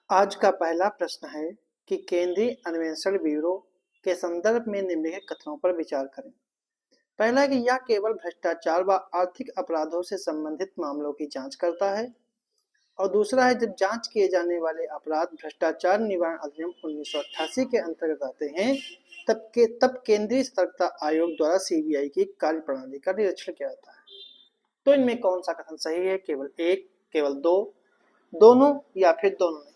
आज का पहला प्रश्न है कि केंद्रीय अन्वेषण ब्यूरो के संदर्भ में निम्नलिखित कथनों पर विचार करें। पहला है कि यह केवल भ्रष्टाचार व आर्थिक अपराधों से संबंधित मामलों की जांच करता है। और दूसरा है, जब जांच किए जाने वाले अपराध भ्रष्टाचार निवारण अधिनियम 1988 के अंतर्गत आते हैं तब केंद्रीय सतर्कता आयोग द्वारा सीबीआई की कार्यप्रणाली का निरीक्षण किया जाता है। तो इनमें कौन सा कथन सही है? केवल एक, केवल दो, दोनों या फिर दोनों नहीं?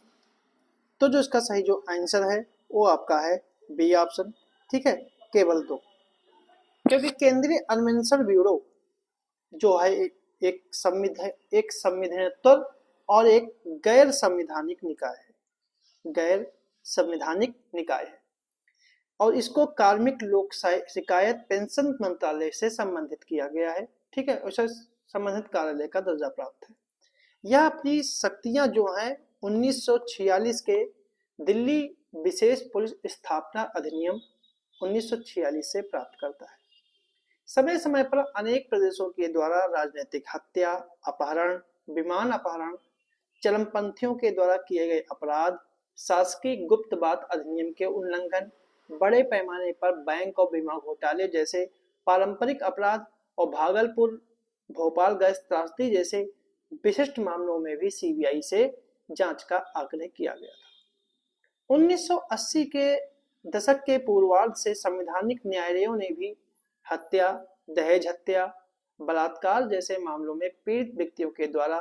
तो जो इसका सही जो आंसर है वो आपका है बी ऑप्शन। ठीक है, केवल दो। क्योंकि केंद्रीय अन्वेषण ब्यूरो जो है एक संविधानेतर और एक गैर संविधानिक निकाय है, गैर संविधानिक निकाय है। और इसको कार्मिक लोक शिकायत पेंशन मंत्रालय से संबंधित किया गया है। ठीक है, उसे संबंधित कार्यालय का दर्जा प्राप्त है। यह अपनी शक्तियां जो हैं 1946 के दिल्ली विशेष पुलिस स्थापना अधिनियम 1946 से प्राप्त करता है। समय समय पर अनेक प्रदेशों के द्वारा राजनीतिक हत्या, अपहरण, विमान अपहरण, चरमपंथियों के द्वारा किए गए अपराध, शासकीय गुप्त बात अधिनियम के उल्लंघन, बड़े पैमाने पर बैंक और बीमा घोटाले जैसे पारंपरिक अपराध और भागलपुर भोपाल गैस त्रासदी जैसे विशिष्ट मामलों में भी सीबीआई से जांच का आग्रह किया गया था। 1980 के दशक के पूर्वार्ध से संवैधानिक न्यायालयों ने भी हत्या, दहेज हत्या, बलात्कार जैसे मामलों में पीड़ित व्यक्तियों के द्वारा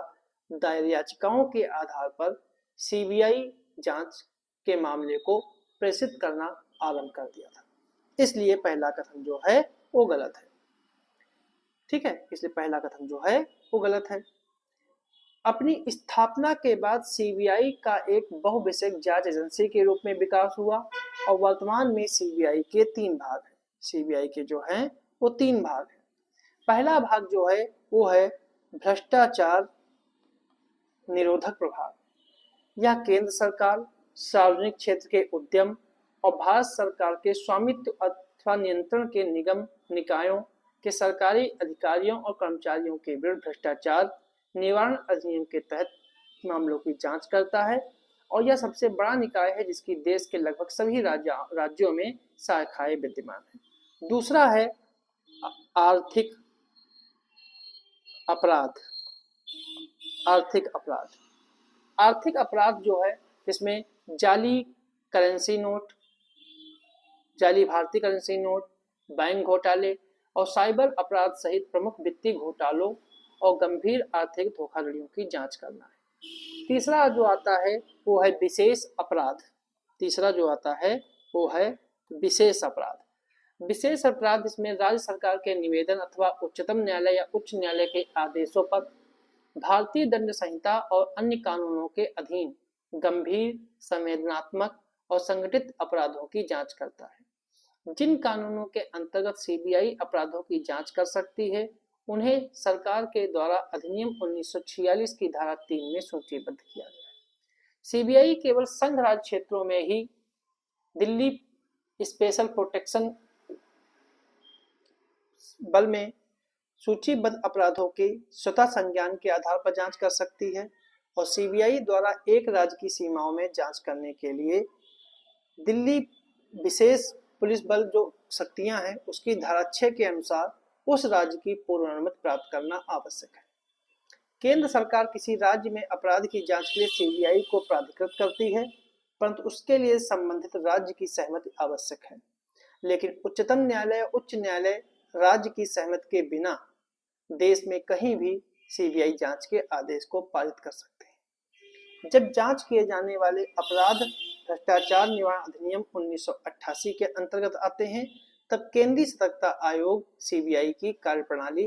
दायर याचिकाओं के आधार पर सीबीआई जांच के मामले को प्रेषित करना आरंभ कर दिया था। इसलिए पहला कथन जो है वो गलत है। ठीक है, इसलिए पहला कथन जो है वो गलत है। अपनी स्थापना के बाद सीबीआई का एक बहुविषयक जांच एजेंसी के रूप में विकास हुआ और वर्तमान में सीबीआई के 3 भाग हैं। सीबीआई के जो हैं वो 3 भाग हैं। पहला भाग जो है वो है भ्रष्टाचार निरोधक प्रभाग। यह केंद्र सरकार, सार्वजनिक क्षेत्र के उद्यम और भारत सरकार के स्वामित्व अथवा नियंत्रण के निगम निकायों के सरकारी अधिकारियों और कर्मचारियों के विरुद्ध भ्रष्टाचार निवारण अधिनियम के तहत मामलों की जांच करता है। और यह सबसे बड़ा निकाय है जिसकी देश के लगभग सभी राज्यों में शाखाएं विद्यमान है। दूसरा है आर्थिक अपराध। आर्थिक अपराध, आर्थिक अपराध जो है इसमें जाली करेंसी नोट, जाली भारतीय करेंसी नोट, बैंक घोटाले और साइबर अपराध सहित प्रमुख वित्तीय घोटालों और गंभीर आर्थिक धोखाधड़ियों की जांच करना है। तीसरा जो आता है वो है विशेष अपराध। तीसरा जो आता है वो है विशेष अपराध। विशेष अपराध इसमें राज्य सरकार के निवेदन अथवा उच्चतम न्यायालय या उच्च न्यायालय के आदेशों पर भारतीय दंड संहिता और अन्य कानूनों के अधीन गंभीर, संवेदनात्मक और संगठित अपराधों की जांच करता है। जिन कानूनों के अंतर्गत सीबीआई अपराधों की जांच कर सकती है उन्हें सरकार के द्वारा अधिनियम 1946 की धारा 3 में सूचीबद्ध किया गया है। सीबीआई केवल संघ राज्य क्षेत्रों में ही दिल्ली स्पेशल प्रोटेक्शन बल में सूचीबद्ध अपराधों के स्वतः संज्ञान के आधार पर जांच कर सकती है। और सीबीआई द्वारा एक राज्य की सीमाओं में जांच करने के लिए दिल्ली विशेष पुलिस बल जो शक्तियां हैं उसकी धारा 6 के अनुसार उस राज्य की पूर्व अनुमति प्राप्त करना आवश्यक है। केंद्र सरकार किसी राज्य में अपराध की जांच के लिए सीबीआई को प्राधिकृत करती है, परंतु उसके लिए संबंधित राज्य की सहमति आवश्यक है। लेकिन उच्चतम न्यायालय और उच्च न्यायालय राज्य की सहमति के बिना देश में कहीं भी सीबीआई जांच के आदेश को पारित कर सकते हैं। जब जांच किए जाने वाले अपराध भ्रष्टाचार निवारण अधिनियम 1988 के अंतर्गत आते हैं तब केंद्रीय सतर्कता आयोग सीबीआई की कार्यप्रणाली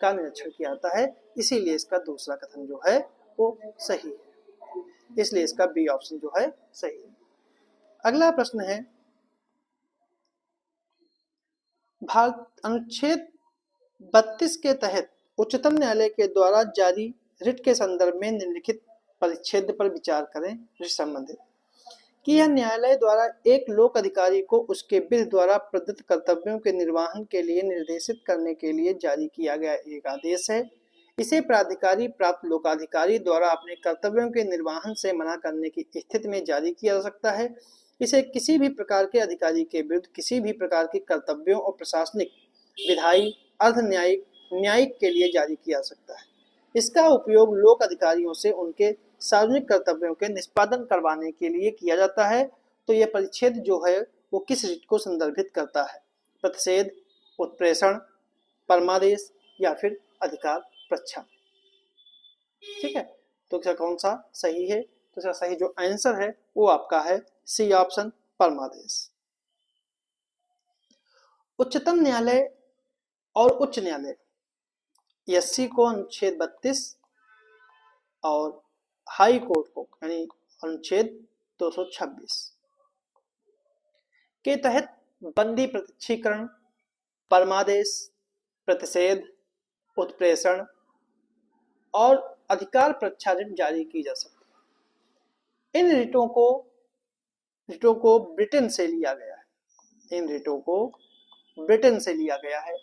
का निरीक्षण किया जाता है। इसीलिए इसका दूसरा कथन जो है वो सही है। इसलिए इसका बी ऑप्शन जो है सही है। अगला प्रश्न है, भारत अनुच्छेद 32 के तहत उच्चतम न्यायालय के द्वारा जारी रिट के संदर्भ में निम्नलिखित परिच्छेद पर विचार करें। रिट संबंधित कि यह न्यायालय द्वारा एक लोक अधिकारी को उसके विधि द्वारा प्रदत्त कर्तव्यों के निर्वहन के लिए निर्देशित करने के लिए जारी किया गया एक आदेश है। इसे प्राधिकारी प्राप्त लोकाधिकारी द्वारा अपने कर्तव्यों के निर्वहन से मना करने की स्थिति में जारी किया जा सकता है। इसे किसी भी प्रकार के अधिकारी के विरुद्ध किसी भी प्रकार के कर्तव्यों और प्रशासनिक, विधायी, अर्ध न्यायिक, न्यायिक के लिए जारी किया जा सकता है। इसका उपयोग लोक अधिकारियों से उनके सार्वजनिक कर्तव्यों के निष्पादन करवाने के लिए किया जाता है। तो यह परिच्छेद जो है वो किस रिट को संदर्भित करता है? प्रतिषेध, उत्प्रेषण, परमादेश या फिर अधिकार प्रच्छा। ठीक है, तो इसका कौन सा सही है? तो इसका सही जो आंसर है वो आपका है सी ऑप्शन, परमादेश। उच्चतम न्यायालय और उच्च न्यायालय एससी को अनुच्छेद 32 और हाई कोर्ट को यानी अनुच्छेद 226 के तहत बंदी प्रत्यक्षीकरण, परमादेश, प्रतिषेध, उत्प्रेषण और अधिकार प्रच्छा रिट जारी की जा सकती है। इन रिटों को ब्रिटेन से लिया गया है। इन रिटों को ब्रिटेन से लिया गया है,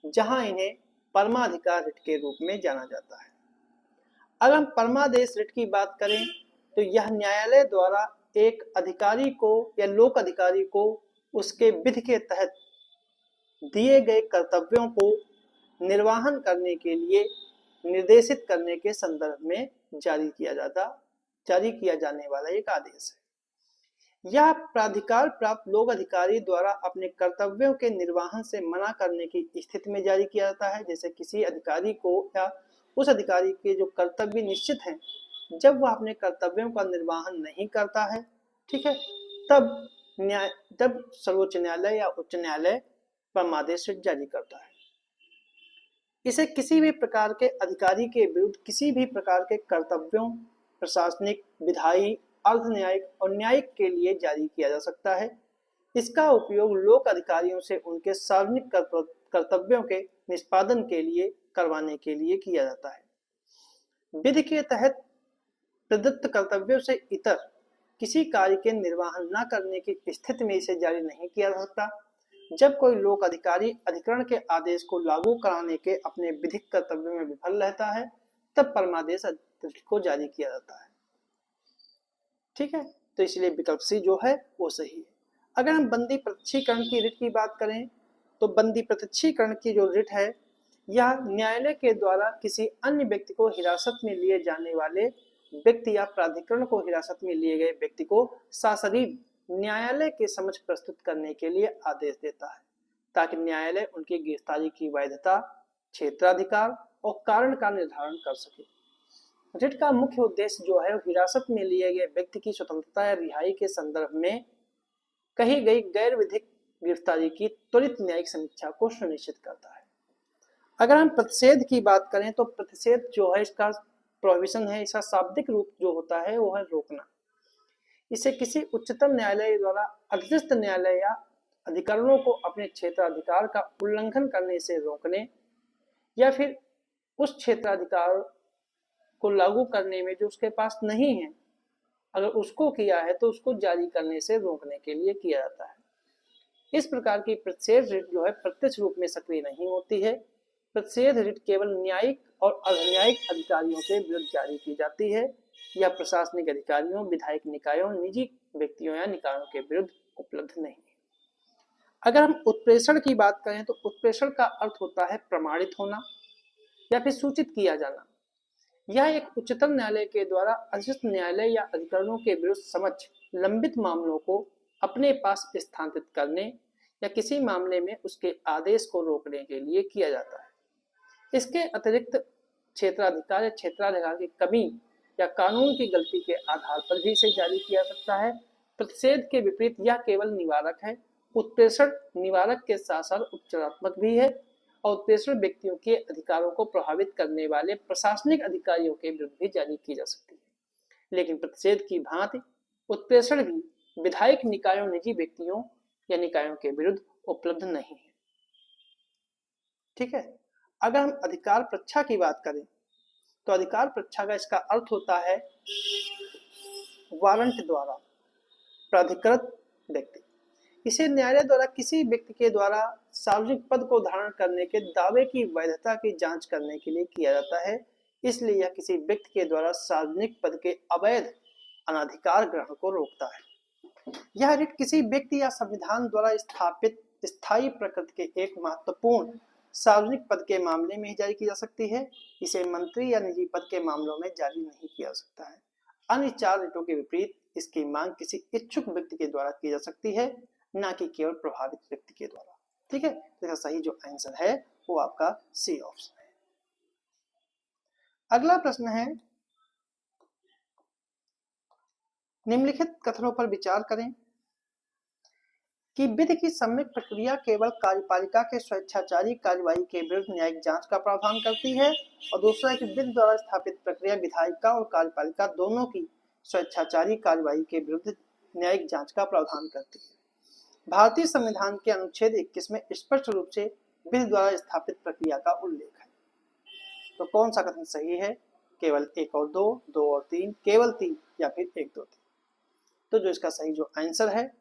जहां इन्हें परमाधिकार रिट के रूप में जाना जाता है। अगर हम परमादेश रिट की बात करें तो यह न्यायालय द्वारा एक अधिकारी को या लोक अधिकारी को उसके विधि के तहत दिए गए कर्तव्यों को निर्वहन करने के लिए निर्देशित करने के संदर्भ में जारी किया जाने वाला एक आदेश है। यह प्राधिकार प्राप्त लोक अधिकारी द्वारा अपने कर्तव्यों के निर्वहन से मना करने की स्थिति में जारी किया जाता है। जैसे किसी अधिकारी को या उस अधिकारी के जो कर्तव्य निश्चित हैं, जब वह अपने कर्तव्यों का निर्वहन नहीं करता है, ठीक है, तब सर्वोच्च न्यायालय या उच्च न्यायालय परमादेश रिट जारी करता है। इसे किसी भी प्रकार के अधिकारी के विरुद्ध किसी भी प्रकार के कर्तव्यों, प्रशासनिक, विधायी, अर्ध न्यायिक और न्यायिक के लिए जारी किया जा सकता है। इसका उपयोग लोक अधिकारियों से उनके सार्वजनिक कर्तव्यों के निष्पादन के लिए करवाने के लिए किया जाता है। विधि के तहत प्रदत्त कर्तव्यों से इतर किसी कार्य के निर्वहन न करने की स्थिति में इसे जारी नहीं किया जा सकता। जब कोई लोक अधिकारी अधिकरण के आदेश को लागू कराने के अपने विधिक कर्तव्य में विफल रहता है, तब परमादेश रिट को जारी किया जाता है। ठीक है, तो इसलिए विकल्प सी जो है वो सही है। अगर हम बंदी प्रत्यक्षीकरण की रिट की बात करें तो बंदी प्रत्यक्षीकरण की जो रिट है, यह न्यायालय के द्वारा किसी अन्य व्यक्ति को हिरासत में लिए जाने वाले व्यक्ति या प्राधिकरण को हिरासत में लिए गए व्यक्ति को सशरीर न्यायालय के समक्ष प्रस्तुत करने के लिए आदेश देता है, ताकि न्यायालय उनकी गिरफ्तारी की वैधता, क्षेत्राधिकार और कारण का निर्धारण कर सके। रिट का मुख्य उद्देश्य जो है हिरासत में लिए गए व्यक्ति की स्वतंत्रता या रिहाई के संदर्भ में कही गई गैर विधिक गिरफ्तारी की त्वरित न्यायिक समीक्षा को सुनिश्चित करता है। अगर हम प्रतिषेध की बात करें तो प्रतिषेध जो है इसका प्रोहिबिशन है, इसका शाब्दिक रूप जो होता है वो है रोकना। इसे किसी उच्चतम न्यायालय द्वारा अधीनस्थ न्यायालय या अधिकारियों को अपने क्षेत्राधिकार का उल्लंघन करने से रोकने या फिर उस क्षेत्राधिकार को लागू करने में जो उसके पास नहीं है, अगर उसको किया है तो उसको जारी करने से रोकने के लिए किया जाता है। इस प्रकार की प्रतिषेध रिट जो है प्रत्यक्ष रूप में सक्रिय नहीं होती है। प्रतिषेध रिट केवल न्यायिक और अर्धन्यायिक अधिकारियों के विरुद्ध जारी की जाती है या प्रशासनिक अधिकारियों, विधायिक निकायों, निजी व्यक्तियों या निकायों के विरुद्ध उपलब्ध नहीं है। अगर हम उत्प्रेषण की बात करें तो उत्प्रेषण का अर्थ होता है प्रमाणित होना या फिर सूचित किया जाना। यह एक उच्चतम न्यायालय के द्वारा अधीनस्थ न्यायालय या अधिकारियों के विरुद्ध समक्ष लंबित मामलों को अपने पास स्थानांतरित करने या किसी मामले में उसके आदेश को रोकने के लिए किया जाता है। इसके अतिरिक्त क्षेत्राधिकार या क्षेत्राधिकार की कमी या कानून की गलती के आधार पर भी इसे जारी किया जा सकता है। प्रतिषेध के विपरीत यह केवल निवारक है। उत्प्रेषण निवारक के साथ साथ उपचारात्मक भी है और उत्प्रेषण व्यक्तियों के अधिकारों को प्रभावित करने वाले प्रशासनिक अधिकारियों के विरुद्ध भी जारी की जा सकती है। लेकिन प्रतिषेध की भांति उत्प्रेषण भी विधायिक निकायों, निजी व्यक्तियों या निकायों के विरुद्ध उपलब्ध नहीं है। ठीक है, अगर हम अधिकार प्रच्छा की बात करें तो अधिकार प्रच्छा का इसका अर्थ होता है वारंट द्वारा प्राधिकृत व्यक्ति। इसे न्यायालय द्वारा किसी व्यक्ति के द्वारा सार्वजनिक पद को धारण करने के दावे की वैधता की जांच करने के लिए किया जाता है। इसलिए यह किसी व्यक्ति के द्वारा सार्वजनिक पद के अवैध अनाधिकार ग्रहण को रोकता है। यह रिट किसी व्यक्ति या संविधान द्वारा स्थापित स्थायी प्रकृति के एक महत्वपूर्ण सार्वजनिक पद के मामले में ही जारी की जा सकती है। इसे मंत्री या निजी पद के मामलों में जारी नहीं किया जा सकता है। अन्य 4 रिटों के विपरीत इसकी मांग किसी इच्छुक व्यक्ति के द्वारा की जा सकती है, न कि केवल प्रभावित व्यक्ति के द्वारा। ठीक है, तो इसका सही जो आंसर है वो आपका सी ऑप्शन है। अगला प्रश्न है, निम्नलिखित कथनों पर विचार करें कि विधि की सम्यक प्रक्रिया केवल कार्यपालिका के स्वेच्छाचारी कार्यवाही के विरुद्ध न्यायिक जांच का प्रावधान करती है, और दूसरा है कि विधि द्वारा स्थापित प्रक्रिया विधायिका और कार्यपालिका दोनों की स्वेच्छाचारी कार्यवाही के विरुद्ध न्यायिक जांच का प्रावधान करती है। भारतीय संविधान के अनुच्छेद 21 में स्पष्ट रूप से विधि द्वारा स्थापित प्रक्रिया का उल्लेख है। तो कौन सा कथन सही है? केवल 1 और 2, 2 और 3, केवल 3 या फिर 1, 2, 3। तो जो इसका सही जो आंसर है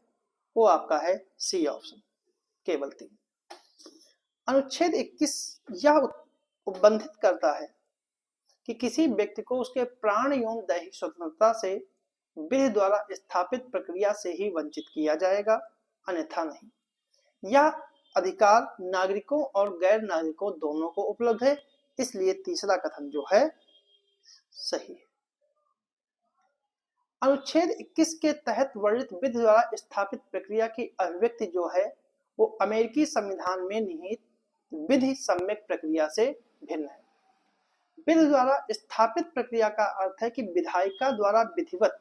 वो आपका है सी ऑप्शन, केवल 3। अनुच्छेद 21 यह उपबंधित करता है कि किसी व्यक्ति को उसके प्राण एवं दैहिक स्वतंत्रता से विधि द्वारा स्थापित प्रक्रिया से ही वंचित किया जाएगा, अन्यथा नहीं। यह अधिकार नागरिकों और गैर नागरिकों दोनों को उपलब्ध है, इसलिए तीसरा कथन जो है सही है। अनुच्छेद 21 के तहत वर्णित विधि द्वारा स्थापित प्रक्रिया की अभिव्यक्ति जो है वो अमेरिकी संविधान में निहित विधि सम्यक प्रक्रिया से भिन्न है। विधि द्वारा स्थापित प्रक्रिया का अर्थ है कि विधायिका द्वारा विधिवत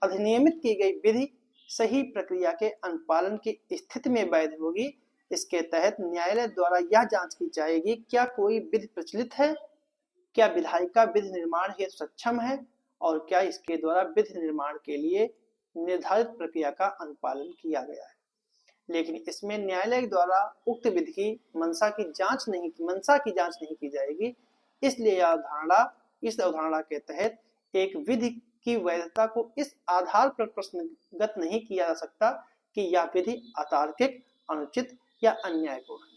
अधिनियमित की गई विधि सही प्रक्रिया के अनुपालन की स्थिति में वैध होगी। इसके तहत न्यायालय द्वारा यह जांच की जाएगी क्या कोई विधि प्रचलित है, क्या विधायिका विधि निर्माण हेतु सक्षम है, और क्या इसके द्वारा विधि निर्माण के लिए निर्धारित प्रक्रिया का अनुपालन किया गया है। लेकिन इसमें न्यायालय द्वारा उक्त विधि की मंशा की जांच नहीं की जाएगी। इसलिए इस अवधारणा के तहत एक विधि की वैधता को इस आधार पर प्रश्नगत नहीं किया जा सकता कि यह विधि अतार्किक, अनुचित या अन्यायपूर्ण है।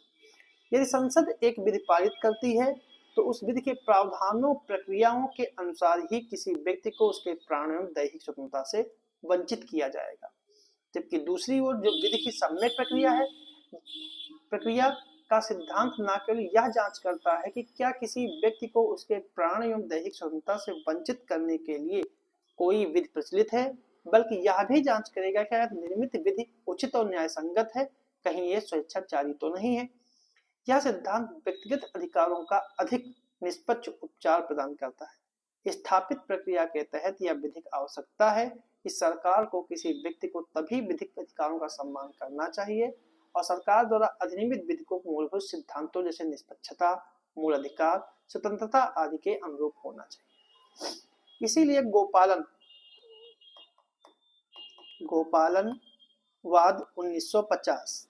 यदि संसद एक विधि पारित करती है तो उस विधि के प्रावधानों प्रक्रियाओं के अनुसार ही किसी व्यक्ति को उसके प्राण एवं दैहिक स्वतंत्रता से वंचित किया जाएगा। जबकि दूसरी ओर जो विधि की सम्यक प्रक्रिया का सिद्धांत न केवल यह जांच करता है कि क्या किसी व्यक्ति को उसके प्राण एवं दैहिक स्वतंत्रता से वंचित करने के लिए कोई विधि प्रचलित है, बल्कि यह भी जांच करेगा कि निर्मित विधि उचित और न्याय संगत है, कहीं ये स्वेच्छाचारी तो नहीं है। यह सिद्धांत व्यक्तिगत अधिकारों का अधिक निष्पक्ष उपचार प्रदान करता है। स्थापित प्रक्रिया के तहत यह विधिक आवश्यकता है कि सरकार को किसी व्यक्ति को तभी विधिक अधिकारों का सम्मान करना चाहिए और सरकार द्वारा अधिनियमित विधि को मूलभूत सिद्धांतों जैसे निष्पक्षता, मूल अधिकार, स्वतंत्रता आदि के अनुरूप होना चाहिए। इसीलिए गोपालनवाद 1950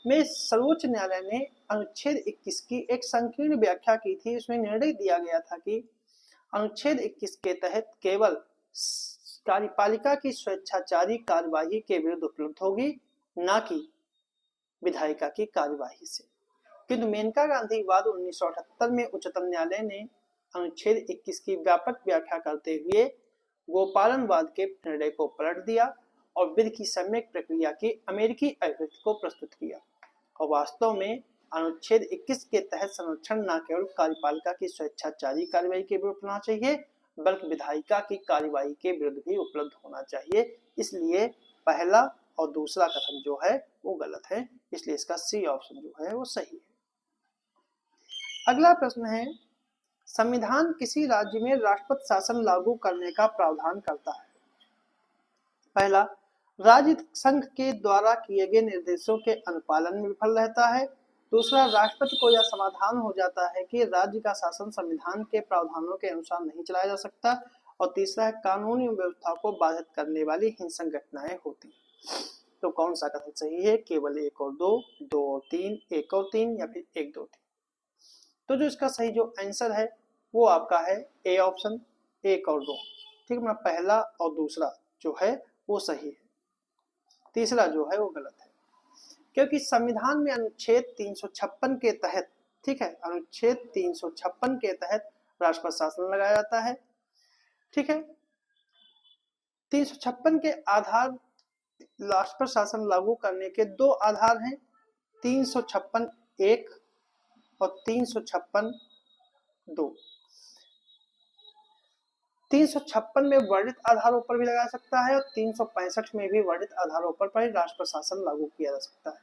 में सर्वोच्च न्यायालय ने अनुच्छेद 21 की एक संकीर्ण व्याख्या की थी। उसमें निर्णय दिया गया था कि अनुच्छेद 21 के तहत केवल कार्यपालिका की स्वेच्छाचारी कार्यवाही के विरुद्ध उपलब्ध होगी, न कि विधायिका की कार्यवाही से। किंतु मेनका गांधी वाद 1978 में उच्चतम न्यायालय ने अनुच्छेद 21 की व्यापक व्याख्या करते हुए गोपालनवाद के निर्णय को पलट दिया और विधि की सम्यक प्रक्रिया की अमेरिकी अभिव्यक्ति को प्रस्तुत किया। और वास्तव में अनुच्छेद 21 के तहत संरक्षण न केवल कार्यपालिका की स्वेच्छाचारी कार्यवाही के विरुद्ध होना चाहिए, बल्कि विधायिका की कार्यवाही के विरुद्ध भी उपलब्ध होना चाहिए। इसलिए पहला और दूसरा कथन जो है वो गलत है, इसलिए इसका सी ऑप्शन जो है वो सही है। अगला प्रश्न है, संविधान किसी राज्य में राष्ट्रपति शासन लागू करने का प्रावधान करता है। पहला, राज्य संघ के द्वारा किए गए निर्देशों के अनुपालन में विफल रहता है। दूसरा, राष्ट्रपति को यह समाधान हो जाता है कि राज्य का शासन संविधान के प्रावधानों के अनुसार नहीं चलाया जा सकता। और तीसरा है, कानून एवं व्यवस्था को बाधित करने वाली हिंसक घटनाएं होती। तो कौन सा कथन सही है? केवल 1 और 2, 2 और 3, 1 और 3 या फिर 1, 2, 3। तो जो इसका सही जो आंसर है वो आपका है ए ऑप्शन, 1 और 2। ठीक है, पहला और दूसरा जो है वो सही है, तीसरा जो है वो गलत है। क्योंकि संविधान में अनुच्छेद 356 के तहत, ठीक है, अनुच्छेद 356 के तहत राष्ट्रपति शासन लगाया जाता है। ठीक है, 356 के आधार राष्ट्रपति शासन लागू करने के दो आधार हैं, 356(1) और 356(2). 356 में वर्णित आधारों पर भी लगाया सकता है और 365 में भी वर्णित आधारों पर राष्ट्रपति शासन लागू किया जा सकता है।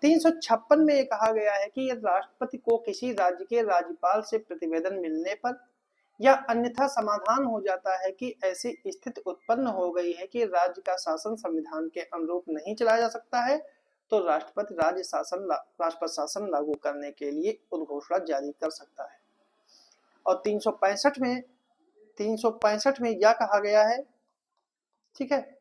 356 में कहा गया है कि यदि राष्ट्रपति को किसी राज्य के राज्यपाल से प्रतिवेदन मिलने पर या अन्यथा समाधान हो जाता है कि ऐसी स्थिति उत्पन्न हो गई है कि राज्य का शासन संविधान के अनुरूप नहीं चलाया जा सकता है, तो राष्ट्रपति राष्ट्रपति शासन लागू करने के लिए उद्घोषणा जारी कर सकता है। और 365 में यह कहा गया है, ठीक है,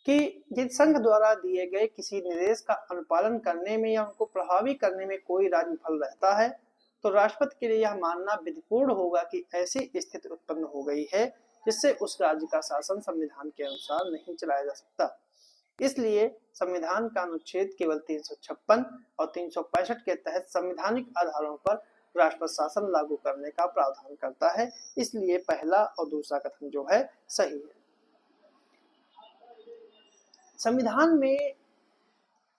कि यदि संघ द्वारा दिए गए किसी निर्देश का अनुपालन करने में या उनको प्रभावी करने में कोई राज्य विफल रहता है, तो राष्ट्रपति के लिए यह मानना विधिपूर्ण होगा कि ऐसी स्थिति उत्पन्न हो गई है जिससे उस राज्य का शासन संविधान के अनुसार नहीं चलाया जा सकता। इसलिए संविधान का अनुच्छेद केवल 356 और 365 के तहत संवैधानिक आधारों पर राष्ट्रपति शासन लागू करने का प्रावधान करता है। इसलिए पहला और दूसरा कथन जो है सही है। संविधान में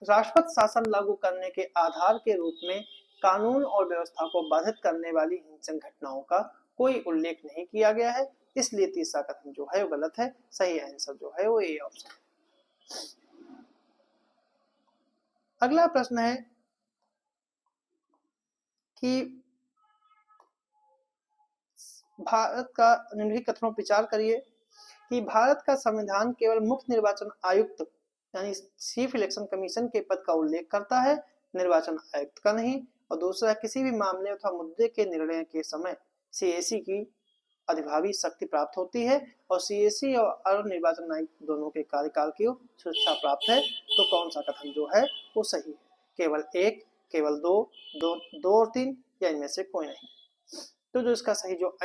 राष्ट्रपति शासन लागू करने के आधार के रूप में कानून और व्यवस्था को बाधित करने वाली हिंसक घटनाओं का कोई उल्लेख नहीं किया गया है, इसलिए तीसरा कथन जो है वो गलत है। सही आंसर जो है वो ए ऑप्शन। अगला प्रश्न है कि भारत का निम्नलिखित कथनों पर विचार करिए कि भारत का संविधान केवल मुख्य निर्वाचन आयुक्त यानी चीफ इलेक्शन कमीशन के पद का उल्लेख करता है, निर्वाचन आयुक्त का नहीं। और दूसरा, किसी भी मामले अथवा मुद्दे के निर्णय के समय सीएसी की अधिभावी शक्ति प्राप्त होती है और सीएसी और निर्वाचन आयुक्त दोनों के कार्यकाल की सुरक्षा प्राप्त है। तो कौन सा कथन जो है वो सही है? केवल एक, केवल दो और तीन, या इनमें से कोई नहीं? तो जो इसका सही जो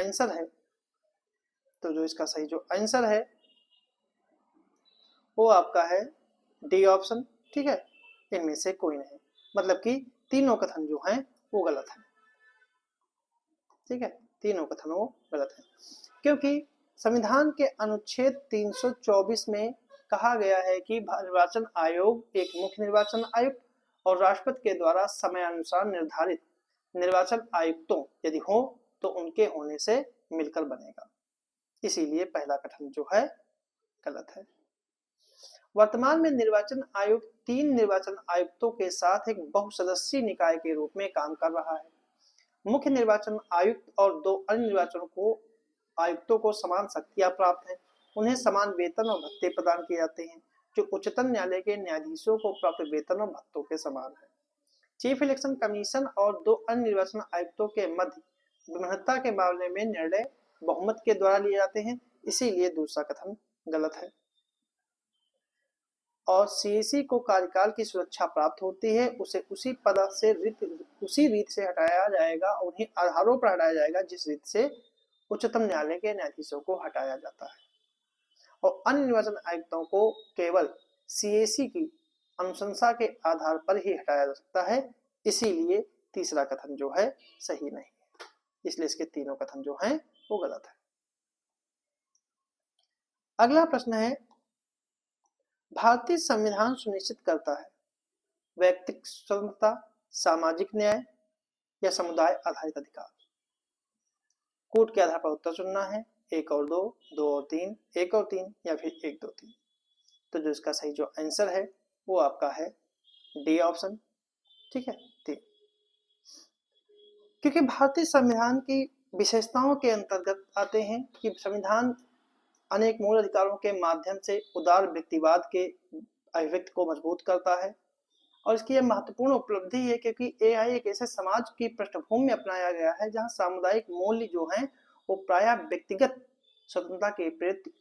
आंसर है वो आपका है डी ऑप्शन। ठीक है, इनमें से कोई नहीं, मतलब कि तीनों कथन जो हैं वो गलत है। ठीक है, तीनों कथन वो गलत है, क्योंकि संविधान के अनुच्छेद 324 में कहा गया है कि निर्वाचन आयोग एक मुख्य निर्वाचन आयुक्त और राष्ट्रपति के द्वारा समयानुसार निर्धारित निर्वाचन आयुक्तों यदि हो तो उनके होने से मिलकर बनेगा। इसीलिए पहला कथन जो है गलत है। वर्तमान में निर्वाचन आयोग 3 निर्वाचन आयुक्तों के साथ एक बहुसदस्यीय निकाय के रूप में काम कर रहा है। मुख्य निर्वाचन आयुक्त और 2 अन्य निर्वाचन आयुक्तों को समान शक्तियां प्राप्त हैं। उन्हें समान वेतन और भत्ते प्रदान किए जाते हैं जो उच्चतम न्यायालय के न्यायाधीशों को प्राप्त वेतन और भत्तों के समान है। चीफ इलेक्शन कमीशन और 2 अन्य निर्वाचन आयुक्तों के मध्य विभिन्नता के मामले में निर्णय बहुमत के द्वारा लिए जाते हैं, इसीलिए दूसरा कथन गलत है। और सीएसी को कार्यकाल की सुरक्षा प्राप्त होती है, उसे उसी पद से उसी रीत से हटाया जाएगा, उन्हीं आधारों पर हटाया जाएगा जिस रीत से उच्चतम न्यायालय के न्यायाधीशों को हटाया जाता है। और अन्य निर्वाचन आयुक्तों को केवल सीएसी की अनुशंसा के आधार पर ही हटाया जा सकता है, इसीलिए तीसरा कथन जो है सही नहीं है। इसलिए इसके तीनों कथन जो हैं वो गलत है। अगला प्रश्न है, भारतीय संविधान सुनिश्चित करता है व्यक्तिगत स्वतंत्रता, सामाजिक न्याय या समुदाय आधारित अधिकार? कोड के आधार पर उत्तर चुनना है, 1 और 2, 2 और 3, 1 और 3 या फिर 1, 2, 3। तो जो इसका सही जो आंसर है वो आपका है डी ऑप्शन। ठीक है, 3। क्योंकि भारतीय संविधान की विशेषताओं के अंतर्गत आते हैं कि संविधान अनेक मूल अधिकारों के माध्यम से उदार व्यक्तिवाद के अभिव्यक्ति को मजबूत करता है। और इसकी यह महत्वपूर्ण उपलब्धि है क्योंकि एआई एक ऐसे समाज की पृष्ठभूमि में अपनाया गया है जहां सामुदायिक मूल्य जो हैं वो प्रायः व्यक्तिगत स्वतंत्रता के प्रति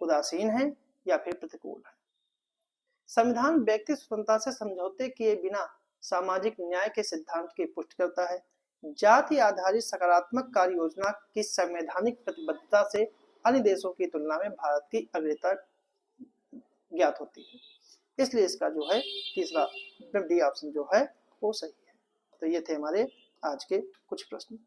उदासीन है या फिर प्रतिकूल है। संविधान व्यक्ति स्वतंत्रता से समझौते किए बिना सामाजिक न्याय के सिद्धांत की पुष्टि करता है। जाति आधारित सकारात्मक कार्य योजना की संवैधानिक प्रतिबद्धता से अन्य देशों की तुलना में भारत की अग्रता ज्ञात होती है। इसलिए इसका जो है तीसरा डी ऑप्शन जो है वो सही है। तो ये थे हमारे आज के कुछ प्रश्न।